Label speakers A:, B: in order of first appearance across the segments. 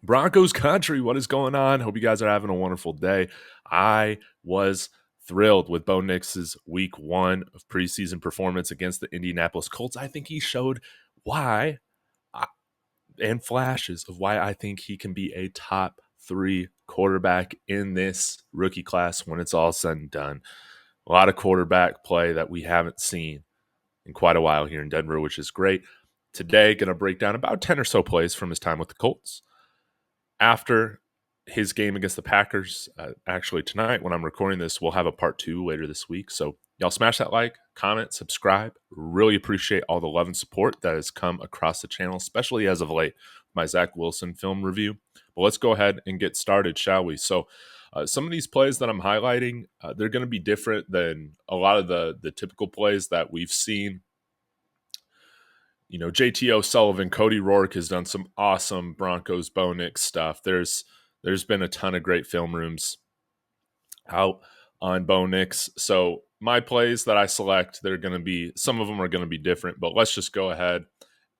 A: Broncos country, what is going on? Hope you guys are having a wonderful day. I was thrilled with Bo Nix's week one of preseason performance against the Indianapolis Colts. I think he showed why and flashes of why I think he can be a top three quarterback in this rookie class when it's all said and done. A lot of quarterback play that we haven't seen in quite a while here in Denver, which is great. Today, going to break down about 10 or so plays from his time with the Colts. After his game against the Packers, actually tonight when I'm recording this, we'll have a part 2 later this week. So y'all smash that like, comment, subscribe. Really appreciate all the love and support that has come across the channel, especially as of late, my Zach Wilson film review. But let's go ahead and get started, shall we? So some of these plays that I'm highlighting, they're going to be different than a lot of the typical plays that we've seen. You know, JT O'Sullivan, Cody Rourke has done some awesome Broncos Bo Nix stuff. There's been a ton of great film rooms out on Bo Nix. So my plays that I select, they're going to be, some of them are going to be different, but let's just go ahead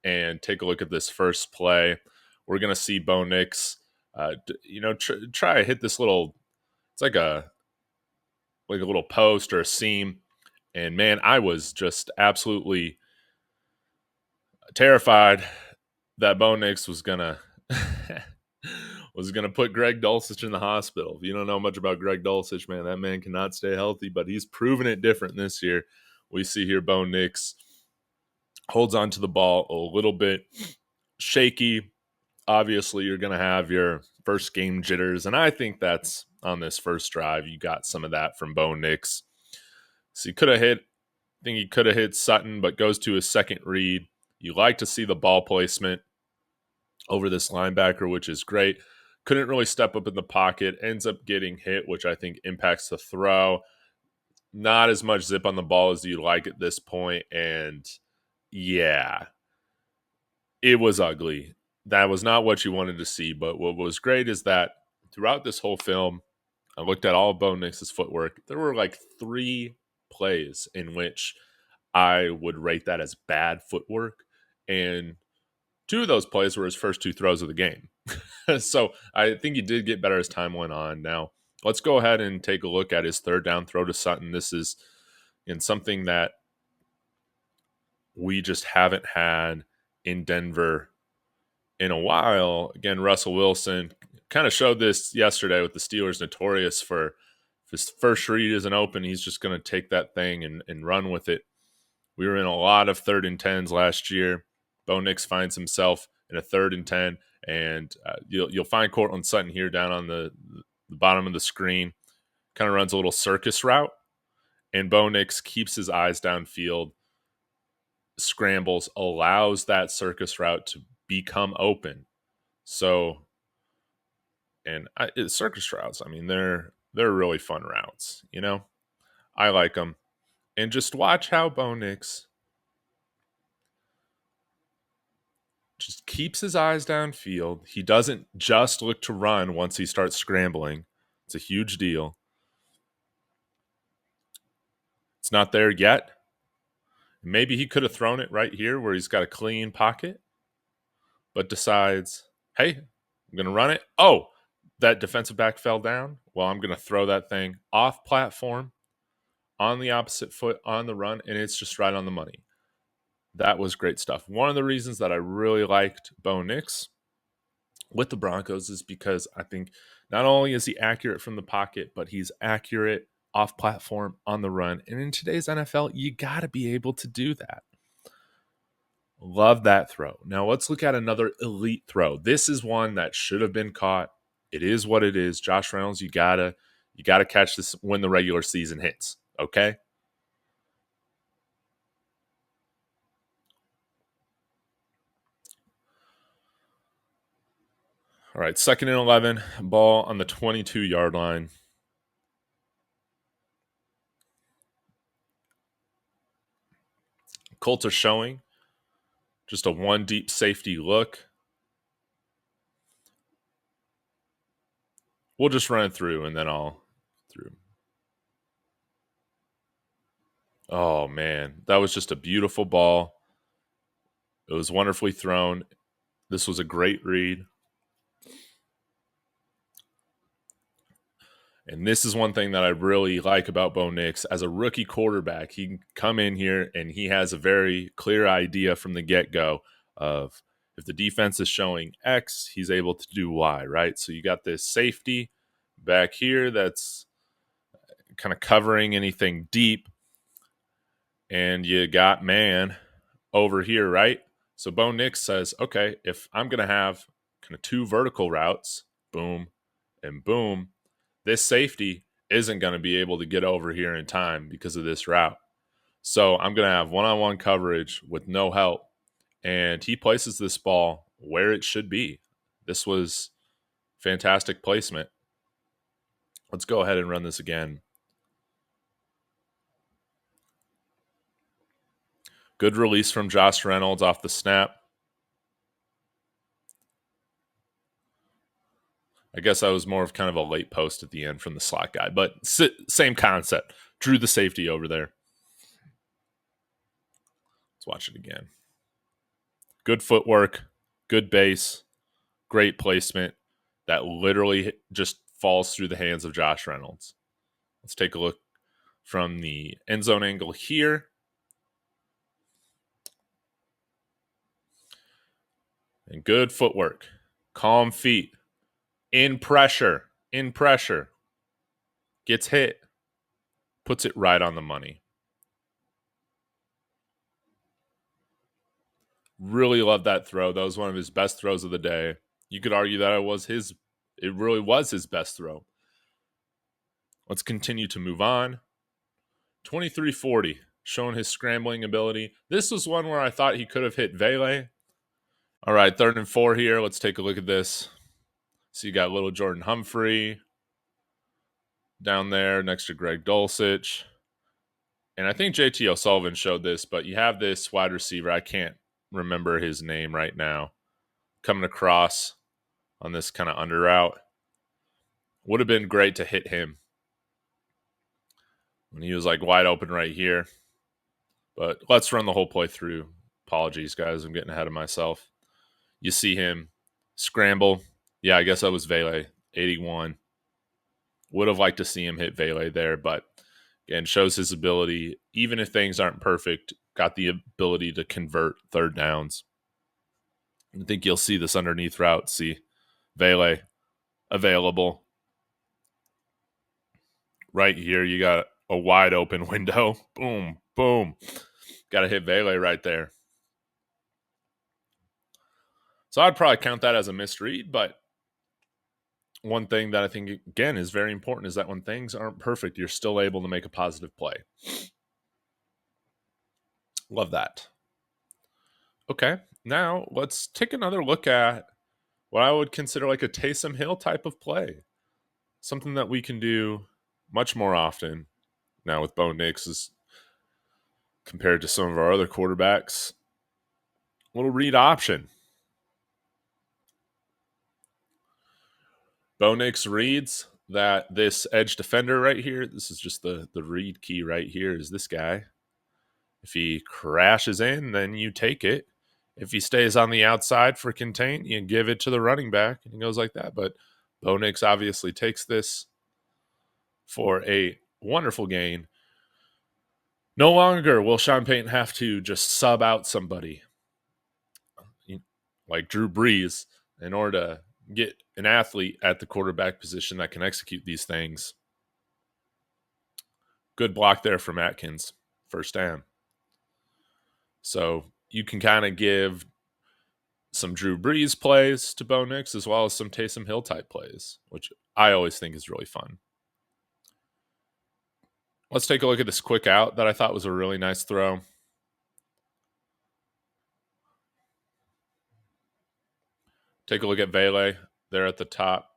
A: and take a look at this first play. We're going to see Bo Nix, try to hit this little, it's like a little post or a seam. And man, I was just absolutely terrified that Bo Nix was gonna put Greg Dulcich in the hospital. If you don't know much about Greg Dulcich, man, that man cannot stay healthy, but he's proven it different this year. We see here Bo Nix holds on to the ball a little bit shaky. Obviously, you're going to have your first game jitters, and I think that's on this first drive. You got some of that from Bo Nix. So he could have hit, I think he could have hit Sutton, but goes to his second read. You like to see the ball placement over this linebacker, which is great. Couldn't really step up in the pocket, ends up getting hit, which I think impacts the throw. Not as much zip on the ball as you'd like at this point, and yeah, it was ugly. That was not what you wanted to see, but what was great is that throughout this whole film, I looked at all of Bo Nix's footwork. There were like 3 plays in which I would rate that as bad footwork, and 2 of those plays were his first 2 throws of the game. So I think he did get better as time went on. Now, let's go ahead and take a look at his third down throw to Sutton. This is in something that we just haven't had in Denver in a while. Again, Russell Wilson kind of showed this yesterday with the Steelers, notorious for if his first read isn't open, he's just going to take that thing and run with it. We were in a lot of 3rd and 10s last year. Bo Nix finds himself in a 3rd and 10, and you'll find Courtland Sutton here down on the bottom of the screen. Kind of runs a little circus route, and Bo Nix keeps his eyes downfield, scrambles, allows that circus route to become open. So, and circus routes, I mean, they're really fun routes, you know? I like them. And just watch how Bo Nix just keeps his eyes downfield. He doesn't just look to run once he starts scrambling. It's a huge deal. It's not there yet. Maybe he could have thrown it right here where he's got a clean pocket, but decides, hey, I'm going to run it. Oh, that defensive back fell down. Well, I'm going to throw that thing off platform on the opposite foot on the run, and it's just right on the money. That was great stuff. One of the reasons that I really liked Bo Nix with the Broncos is because I think not only is he accurate from the pocket, but he's accurate off platform on the run. And in today's NFL, you got to be able to do that. Love that throw. Now let's look at another elite throw. This is one that should have been caught. It is what it is. Josh Reynolds, you gotta catch this when the regular season hits. Okay. All right, 2nd and 11, ball on the 22-yard line. Colts are showing just a 1 deep safety look. We'll just run it through and then I'll through. Oh, man, that was just a beautiful ball. It was wonderfully thrown. This was a great read. And this is one thing that I really like about Bo Nix. As a rookie quarterback, he can come in here and he has a very clear idea from the get-go of if the defense is showing X, he's able to do Y, right? So you got this safety back here that's kind of covering anything deep, and you got man over here, right? So Bo Nix says, okay, if I'm going to have kind of two vertical routes, boom and boom, this safety isn't going to be able to get over here in time because of this route. So I'm going to have one-on-one coverage with no help. And he places this ball where it should be. This was fantastic placement. Let's go ahead and run this again. Good release from Josh Reynolds off the snap. I guess I was more of kind of a late post at the end from the slot guy, but same concept. Drew the safety over there. Let's watch it again. Good footwork, good base, great placement. That literally just falls through the hands of Josh Reynolds. Let's take a look from the end zone angle here. And good footwork, calm feet, in pressure, gets hit, puts it right on the money. Really love that throw. That was one of his best throws of the day. You could argue that it really was his best throw. Let's continue to move on. 23-40, showing his scrambling ability. This was one where I thought he could have hit Vele. All right, 3rd and 4 here. Let's take a look at this. So you got little Jordan Humphrey down there next to Greg Dulcich. And I think JT O'Sullivan showed this, but you have this wide receiver. I can't remember his name right now. Coming across on this kind of under route. Would have been great to hit him when he was like wide open right here. But let's run the whole play through. Apologies, guys. I'm getting ahead of myself. You see him scramble. Yeah, I guess that was Vele, 81. Would have liked to see him hit Vele there, but again, shows his ability. Even if things aren't perfect, got the ability to convert 3rd downs. I think you'll see this underneath route. See Vele available. Right here, you got a wide open window. Boom, boom. Got to hit Vele right there. So I'd probably count that as a misread, but one thing that I think, again, is very important is that when things aren't perfect, you're still able to make a positive play. Love that. Okay, now let's take another look at what I would consider like a Taysom Hill type of play. Something that we can do much more often now with Bo Nix is compared to some of our other quarterbacks. Little read option. Bo Nix reads that this edge defender right here, this is just the read key right here, is this guy. If he crashes in, then you take it. If he stays on the outside for contain, you give it to the running back, and he goes like that. But Bo Nix obviously takes this for a wonderful gain. No longer will Sean Payton have to just sub out somebody like Drew Brees in order to get an athlete at the quarterback position that can execute these things. Good block there from Atkins. 1st down. So you can kind of give some Drew Brees plays to Bo Nix as well as some Taysom Hill type plays, which I always think is really fun. Let's take a look at this quick out that I thought was a really nice throw. Take a look at Vele there at the top.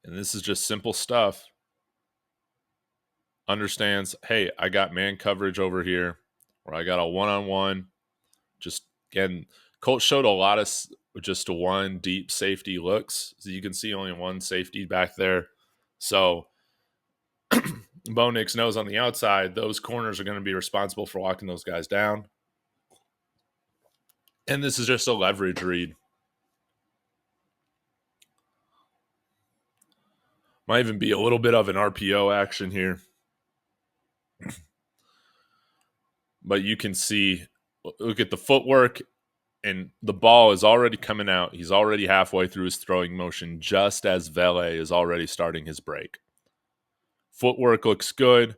A: And this is just simple stuff. Understands, hey, I got man coverage over here, or I got a one-on-one. Just, again, Colt showed a lot of just one deep safety looks. So you can see only one safety back there. So Bo Nix knows on the outside, those corners are going to be responsible for locking those guys down. And this is just a leverage read. Might even be a little bit of an RPO action here. But you can see, look at the footwork, and the ball is already coming out. He's already halfway through his throwing motion, just as Vele is already starting his break. Footwork looks good,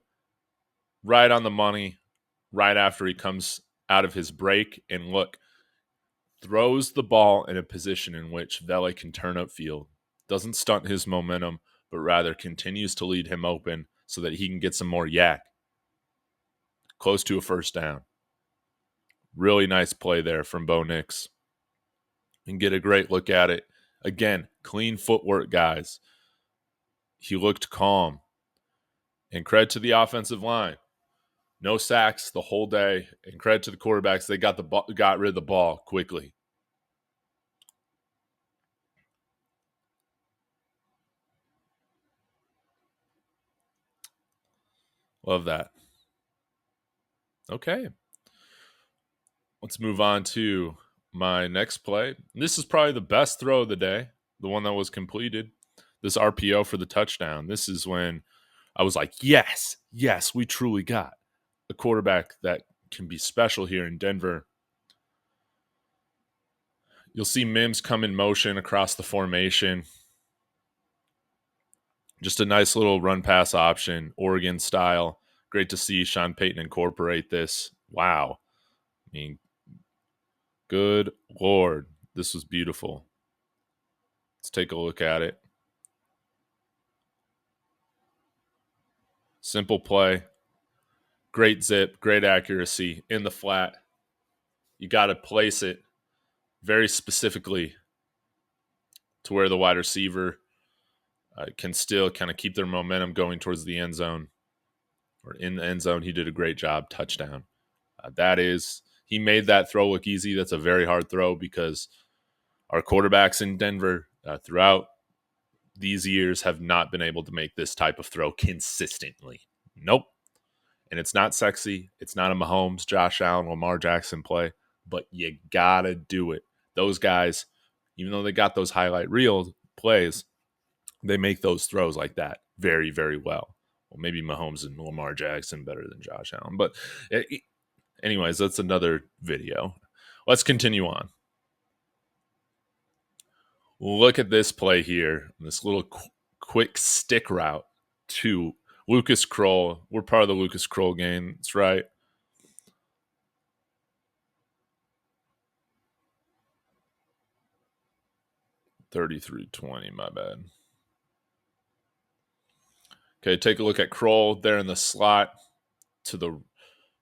A: right on the money, right after he comes out of his break. And look, throws the ball in a position in which Vele can turn upfield. Doesn't stunt his momentum, but rather continues to lead him open so that he can get some more yak. Close to a first down. Really nice play there from Bo Nix. And get a great look at it. Again, clean footwork, guys. He looked calm. And credit to the offensive line. No sacks the whole day. And credit to the quarterbacks. They got rid of the ball quickly. Love that. Okay. Let's move on to my next play. This is probably the best throw of the day, the one that was completed. This RPO for the touchdown. This is when I was like, yes, we truly got a quarterback that can be special here in Denver. You'll see Mims come in motion across the formation. Just a nice little run pass option, Oregon style. Great to see Sean Payton incorporate this. Wow. I mean, good Lord. This was beautiful. Let's take a look at it. Simple play. Great zip, great accuracy in the flat. You got to place it very specifically to where the wide receiver can still kind of keep their momentum going towards the end zone or in the end zone. He did a great job. Touchdown. He made that throw look easy. That's a very hard throw because our quarterbacks in Denver throughout these years have not been able to make this type of throw consistently. Nope. And it's not sexy. It's not a Mahomes, Josh Allen, Lamar Jackson play, but you gotta do it. Those guys, even though they got those highlight reel plays, they make those throws like that very, very well. Well, maybe Mahomes and Lamar Jackson better than Josh Allen. But anyways, that's another video. Let's continue on. Look at this play here. This little quick stick route to Lucas Kroll. We're part of the Lucas Kroll game. That's right. $33.20, my bad. Okay, take a look at Kroll there in the slot to the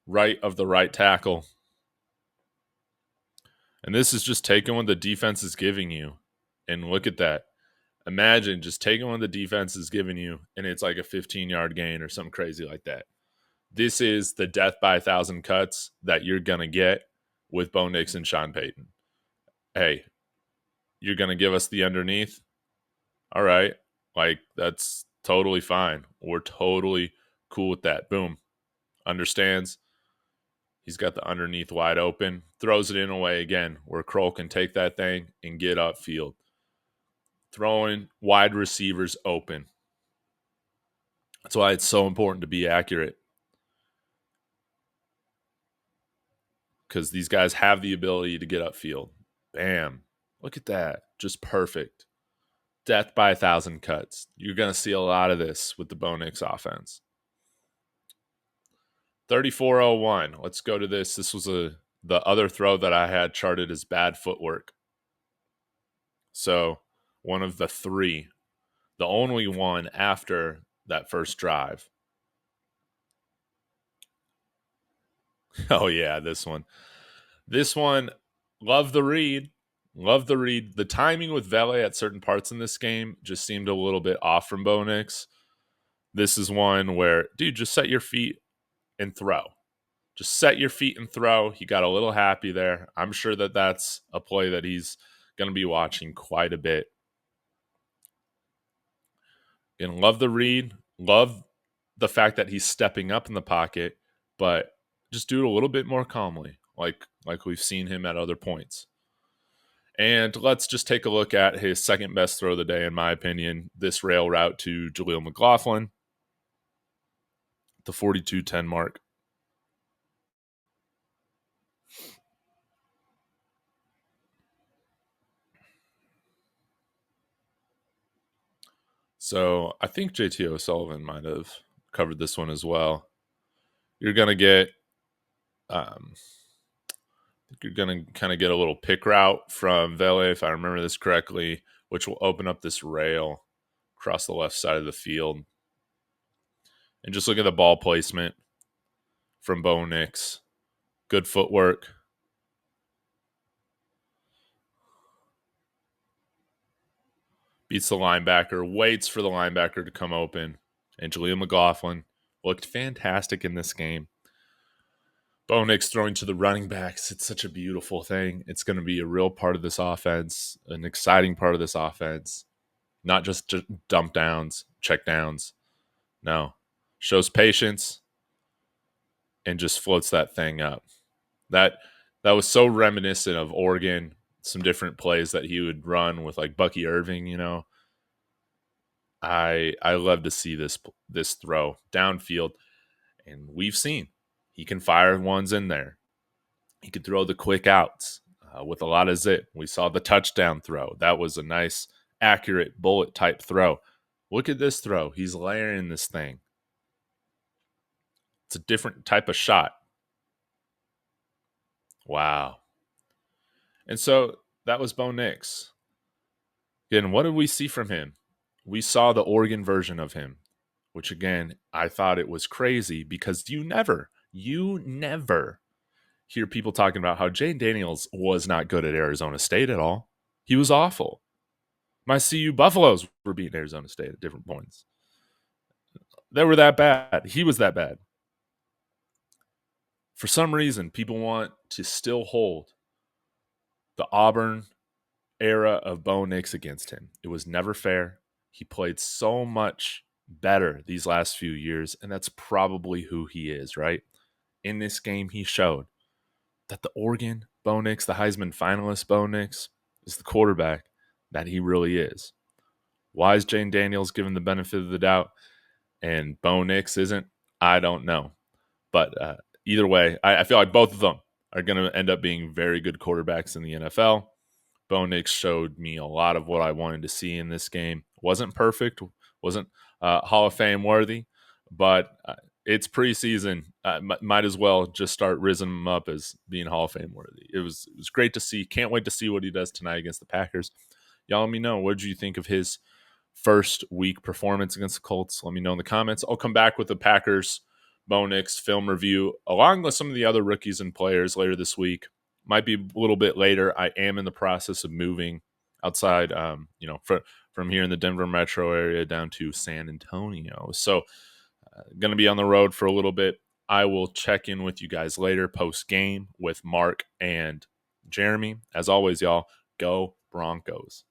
A: right of the right tackle. And this is just taking what the defense is giving you. And look at that. Imagine just taking what the defense is giving you, and it's like a 15-yard gain or something crazy like that. This is the death by 1,000 cuts that you're going to get with Bo Nix and Sean Payton. Hey, you're going to give us the underneath? All right. Like, that's totally fine. We're totally cool with that. Boom. Understands. He's got the underneath wide open. Throws it in a way again where Kroll can take that thing and get upfield. Throwing wide receivers open. That's why it's so important to be accurate. Because these guys have the ability to get upfield. Bam. Look at that. Just perfect. Death by 1,000 cuts. You're going to see a lot of this with the Bo Nix offense. 3401. Let's go to this. This was the other throw that I had charted as bad footwork. So one of the three. The only one after that first drive. Oh, yeah, this one. This one, love the read. Love the read. The timing with Vele at certain parts in this game just seemed a little bit off from Bo Nix. This is one where, dude, just set your feet and throw. Just set your feet and throw. He got a little happy there. I'm sure that that's a play that he's going to be watching quite a bit. And love the read. Love the fact that he's stepping up in the pocket, but just do it a little bit more calmly, like we've seen him at other points. And let's just take a look at his second best throw of the day, in my opinion. This rail route to Jaleel McLaughlin, the 42-10 mark. So I think JT O'Sullivan might have covered this one as well. You're going to get, you're going to kind of get a little pick route from Vele, if I remember this correctly, which will open up this rail across the left side of the field. And just look at the ball placement from Bo Nix. Good footwork. Beats the linebacker, waits for the linebacker to come open. And Jaleel McLaughlin looked fantastic in this game. Bo Nix throwing to the running backs. It's such a beautiful thing. It's going to be a real part of this offense, an exciting part of this offense. Not just dump downs, check downs. No. Shows patience and just floats that thing up. That was so reminiscent of Oregon, some different plays that he would run with like Bucky Irving, you know. I love to see this throw downfield, and we've seen he can fire ones in there. He could throw the quick outs with a lot of zip. We saw the touchdown throw. That was a nice, accurate bullet type throw. Look at this throw. He's layering this thing. It's a different type of shot. Wow. And so that was Bo Nix. Again, what did we see from him? We saw the Oregon version of him, which again, I thought it was crazy because you never hear people talking about how Jane Daniels was not good at Arizona State at all. He was awful. My CU Buffaloes were beating Arizona State at different points. They were that bad. He was that bad. For some reason, people want to still hold the Auburn era of Bo Nix against him. It was never fair. He played so much better these last few years, and that's probably who he is, right? In this game, he showed that the Oregon Bo Nix, the Heisman finalist Bo Nix, is the quarterback that he really is. Why is Jane Daniels given the benefit of the doubt and Bo Nix isn't? I don't know. But either way, I feel like both of them are going to end up being very good quarterbacks in the NFL. Bo Nix showed me a lot of what I wanted to see in this game. Wasn't perfect, wasn't Hall of Fame worthy, but it's preseason. Might as well just start raising him up as being Hall of Fame worthy. It was great to see. Can't wait to see what he does tonight against the Packers. Y'all let me know. What did you think of his first week performance against the Colts? Let me know in the comments. I'll come back with the Packers Bo Nix film review along with some of the other rookies and players later this week. Might be a little bit later. I am in the process of moving outside, from here in the Denver metro area down to San Antonio. So going to be on the road for a little bit. I will check in with you guys later post game with Mark and Jeremy. As always, y'all, go Broncos.